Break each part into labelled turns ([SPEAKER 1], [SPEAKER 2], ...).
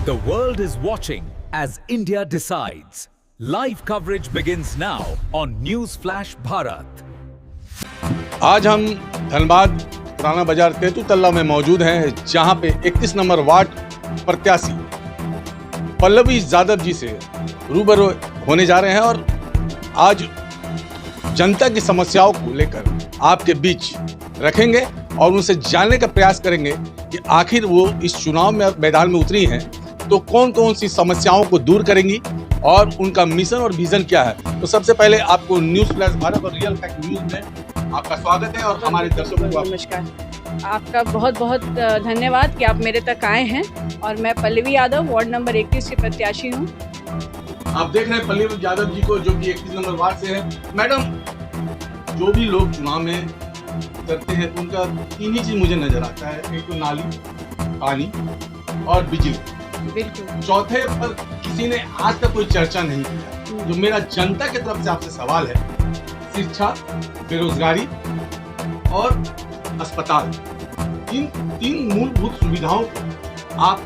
[SPEAKER 1] The world is watching as India decides. Live coverage begins now on News Flash Bharat.
[SPEAKER 2] आज हम धनबाद पुराना बाजार तेतुतल्ला में मौजूद हैं, जहां पे 31 नंबर वार्ड प्रत्याशी पल्लवी यादव जी से रूबरू होने जा रहे हैं और आज जनता की समस्याओं को लेकर आपके बीच रखेंगे और उनसे जानने का प्रयास करेंगे कि आखिर वो इस चुनाव में मैदान में उतरी हैं तो कौन कौन सी समस्याओं को दूर करेंगी और उनका मिशन और विजन क्या है। तो सबसे पहले आपको न्यूज़ फ्लैश भारत और रियल फैक्ट न्यूज़ में आपका स्वागत है और हमारे दर्शकों को
[SPEAKER 3] नमस्कार। आपका बहुत बहुत धन्यवाद कि आप मेरे तक आए हैं और मैं पल्लवी यादव वार्ड नंबर 31 की प्रत्याशी हूँ।
[SPEAKER 2] आप देख रहे हैं पल्लवी यादव जी को, जो कि 31 नंबर वार्ड से है। मैडम, जो भी लोग चुनाव में करते हैं उनका तीन ही चीज मुझे नजर आता है, एक तो नाली, पानी और बिजली।
[SPEAKER 3] बिल्कुल।
[SPEAKER 2] चौथे पर किसी ने आज तक कोई चर्चा नहीं किया। जो मेरा जनता की तरफ से आपसे सवाल है, शिक्षा, बेरोजगारी और अस्पताल, तीन मूलभूत सुविधाओं को आप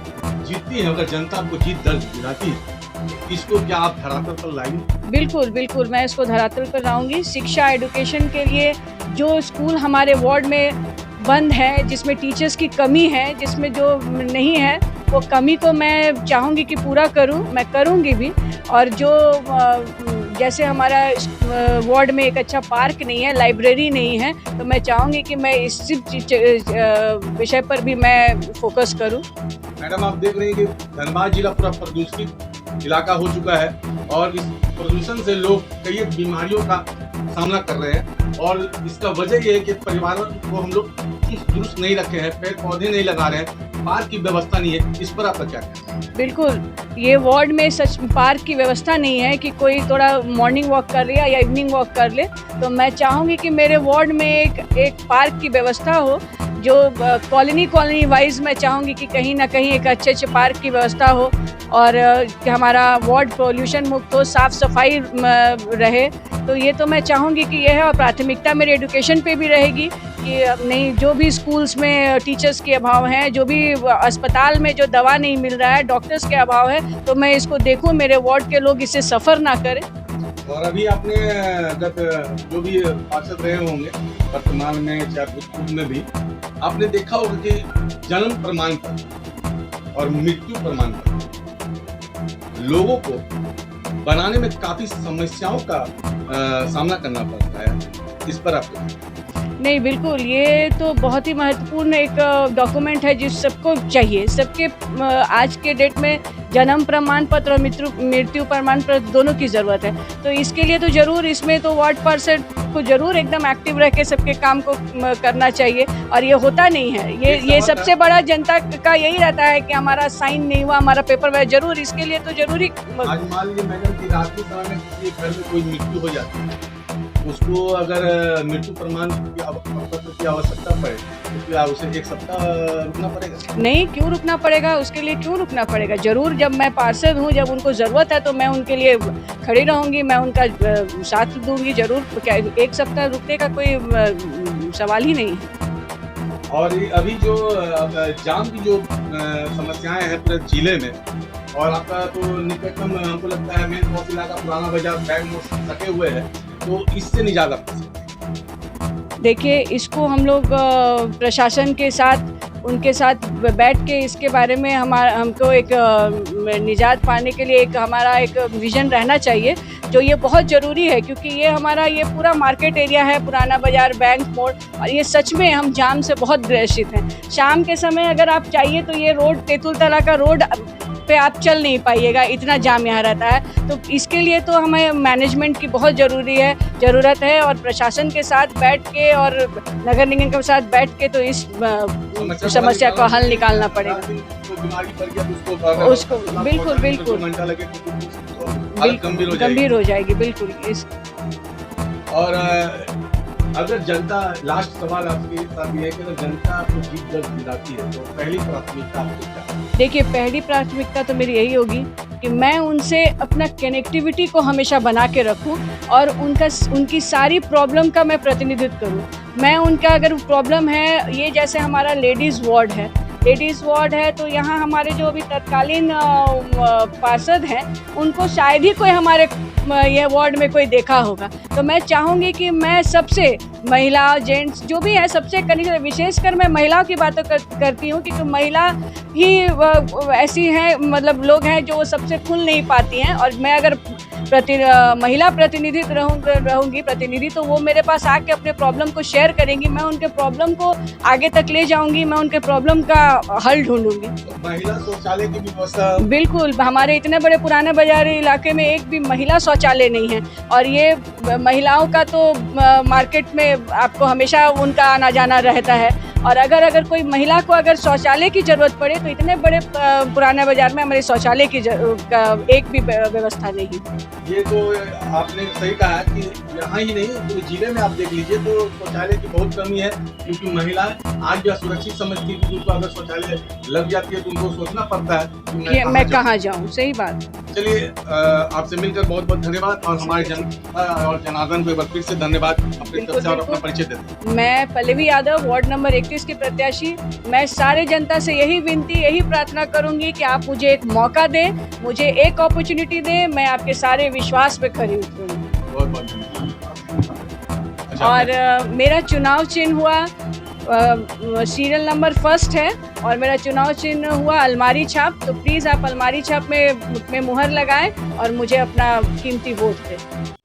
[SPEAKER 2] जीतती हैं। अगर जनता आपको जीत दर्ज दिलाती है, इसको क्या आप धरातल पर लाएंगे?
[SPEAKER 3] बिल्कुल बिल्कुल, मैं इसको धरातल पर लाऊंगी। शिक्षा, एजुकेशन के लिए जो स्कूल हमारे वार्ड में बंद है, जिसमें टीचर्स की कमी है, जिसमें जो नहीं है, वो कमी को मैं चाहूँगी कि पूरा करूँ, मैं करूँगी भी। और जो जैसे हमारा वार्ड में एक अच्छा पार्क नहीं है, लाइब्रेरी नहीं है, तो मैं चाहूँगी कि मैं इस विषय पर भी मैं फोकस करूँ।
[SPEAKER 2] मैडम, आप देख रहे हैं कि धनबाद जिला पूरा प्रदूषित इलाका हो चुका है और इस प्रदूषण से लोग कई बीमारियों का सामना कर रहे हैं और इसका वजह ये है कि परिवारों को हम लोग दुरुस्त नहीं रखे हैं, पेड़ पौधे नहीं लगा रहे हैं, पार्क की व्यवस्था नहीं है। इस पर आपका क्या कहना है?
[SPEAKER 3] बिल्कुल, ये वार्ड में सच पार्क की व्यवस्था नहीं है कि कोई थोड़ा मॉर्निंग वॉक कर लिया या इवनिंग वॉक कर ले। तो मैं चाहूँगी कि मेरे वार्ड में एक पार्क की व्यवस्था हो, जो कॉलोनी वाइज मैं चाहूँगी कि कहीं ना कहीं एक अच्छे पार्क की व्यवस्था हो और हमारा वार्ड पोल्यूशन मुक्त हो, साफ़ सफाई रहे। तो ये तो मैं चाहूँगी कि यह है। और प्राथमिकता मेरी एजुकेशन पे भी रहेगी कि नहीं, जो भी स्कूल्स में टीचर्स के अभाव हैं, जो भी अस्पताल में जो दवा नहीं मिल रहा है, डॉक्टर्स के अभाव है, तो मैं इसको देखूँ, मेरे वार्ड के लोग इससे सफ़र ना करें।
[SPEAKER 2] और अभी आपने जो भी पार्षद रहे होंगे वर्तमान में चाहे भूतपूर्व में भी, आपने देखा होगा कि जन्म प्रमाण पत्र और मृत्यु प्रमाण पत्र लोगों को बनाने में काफी समस्याओं का सामना करना पड़ता है। इस पर आपको?
[SPEAKER 3] नहीं, बिल्कुल, ये तो बहुत ही महत्वपूर्ण एक डॉक्यूमेंट है जिस सबको चाहिए। सबके आज के डेट में जन्म प्रमाण पत्र और मृत्यु प्रमाण पत्र दोनों की ज़रूरत है। तो इसके लिए तो ज़रूर इसमें तो वार्ड पार्षद को ज़रूर एकदम एक्टिव रह के सबके काम को करना चाहिए और ये होता नहीं है। ये सबसे बड़ा जनता का यही रहता है कि हमारा साइन नहीं हुआ, हमारा पेपर वर्क। जरूर इसके लिए तो जरूरी।
[SPEAKER 2] आज मान लीजिए मैडम कि रात के समय में किसी घर में कोई मृत्यु हो जाती है, उसको अगर मृत्यु प्रमाण पत्र की आवश्यकता पड़े तो क्या उसे एक सप्ताह रुकना पड़ेगा?
[SPEAKER 3] नहीं, क्यों रुकना पड़ेगा? उसके लिए क्यों रुकना पड़ेगा? जरूर, जब मैं पार्षद हूँ, जब उनको ज़रूरत है तो मैं उनके लिए खड़ी रहूँगी, मैं उनका साथ दूंगी जरूर। क्या एक सप्ताह रुकने का कोई सवाल ही नहीं है।
[SPEAKER 2] और अभी जो जाम की जो समस्याएं हैं पूरे जिले में, और आपका तो निकटतम हमको लगता है मेन इलाका का पुराना बाजार बैंक मोड़ सटे हुए है, तो इससे नहीं ज़्यादा।
[SPEAKER 3] देखिए, इसको हम लोग प्रशासन के साथ, उनके साथ बैठ के इसके बारे में हमको एक निजात पाने के लिए एक हमारा एक विज़न रहना चाहिए, जो ये बहुत ज़रूरी है। क्योंकि ये हमारा ये पूरा मार्केट एरिया है, पुराना बाज़ार, बैंक मोड़, और ये सच में हम जाम से बहुत ग्रसित हैं। शाम के समय अगर आप चाहिए तो ये रोड, तेतुतल्ला का रोड पे आप चल नहीं पाइएगा, इतना जाम यहाँ रहता है। तो इसके लिए तो हमें मैनेजमेंट की बहुत ज़रूरत है और प्रशासन के साथ बैठ के और नगर निगम के साथ बैठ के तो इस समस्या को हल निकालना पड़ेगा। उसको बिल्कुल गंभीर हो जाएगी। बिल्कुल।
[SPEAKER 2] और अगर जनता, लास्ट सवाल आपके साथ ये है कि अगर जनता आपको जीत दर्ज दिलाती है तो पहली प्राथमिकता आपको क्या?
[SPEAKER 3] देखिए, पहली प्राथमिकता तो मेरी यही होगी कि मैं उनसे अपना कनेक्टिविटी को हमेशा बना के रखूं और उनकी सारी प्रॉब्लम का मैं प्रतिनिधित्व करूं। मैं उनका अगर प्रॉब्लम है, ये जैसे हमारा लेडीज़ वार्ड है, लेडीज़ वार्ड है, तो यहाँ हमारे जो अभी तत्कालीन पार्षद हैं उनको शायद ही कोई हमारे ये वार्ड में कोई देखा होगा। तो मैं चाहूँगी कि मैं सबसे महिला जेंट्स जो भी है सबसे विशेषकर मैं महिलाओं की बातों करती हूँ, क्योंकि महिला ही ऐसी हैं, मतलब लोग हैं जो सबसे खुल नहीं पाती हैं। और मैं अगर महिला प्रतिनिधि रहूँगी तो वो मेरे पास आके अपने प्रॉब्लम को शेयर करेंगी, मैं उनके प्रॉब्लम को आगे तक ले जाऊँगी, मैं उनके प्रॉब्लम का हल ढूंढूंगी।
[SPEAKER 2] महिला शौचालय की व्यवस्था
[SPEAKER 3] बिल्कुल, हमारे इतने बड़े पुराने बाजार इलाके में एक भी महिला शौचालय नहीं है, और ये महिलाओं का तो मार्केट में आपको हमेशा उनका आना जाना रहता है। और अगर कोई महिला को अगर शौचालय की ज़रूरत पड़े तो इतने बड़े पुराने बाजार में हमारे शौचालय की एक भी व्यवस्था नहीं है।
[SPEAKER 2] ये तो आपने सही कहा कि यहाँ ही नहीं पूरे जिले में आप देख लीजिए तो शौचालय की बहुत कमी है, क्योंकि महिलाएं आज भी असुरक्षित समझती है कि उनको अगर शौचालय लग जाती है तो उनको सोचना पड़ता है कि
[SPEAKER 3] मैं कहाँ जाऊँ। सही बात।
[SPEAKER 2] चलिए आपसे मिलकर बहुत बहुत धन्यवाद, और हमारे जनता और जनार्दन को एक बार फिर से धन्यवाद। अपने तरफ से और अपना परिचय देते।
[SPEAKER 3] मैं पल्लवी यादव, वार्ड नंबर 31 की प्रत्याशी। मैं सारे जनता से यही विनती, यही प्रार्थना करूंगी कि आप मुझे एक मौका दें, मुझे एक अपॉर्चुनिटी दें, मैं आपके सारे विश्वास पे खरी उतरूंगी।
[SPEAKER 2] बहुत बहुत धन्यवाद।
[SPEAKER 3] और मेरा चुनाव चिन्ह हुआ सीरियल नंबर 1 है, और मेरा चुनाव चिन्ह हुआ अलमारी छाप। तो प्लीज़ आप अलमारी छाप में मुहर लगाएं और मुझे अपना कीमती वोट दें।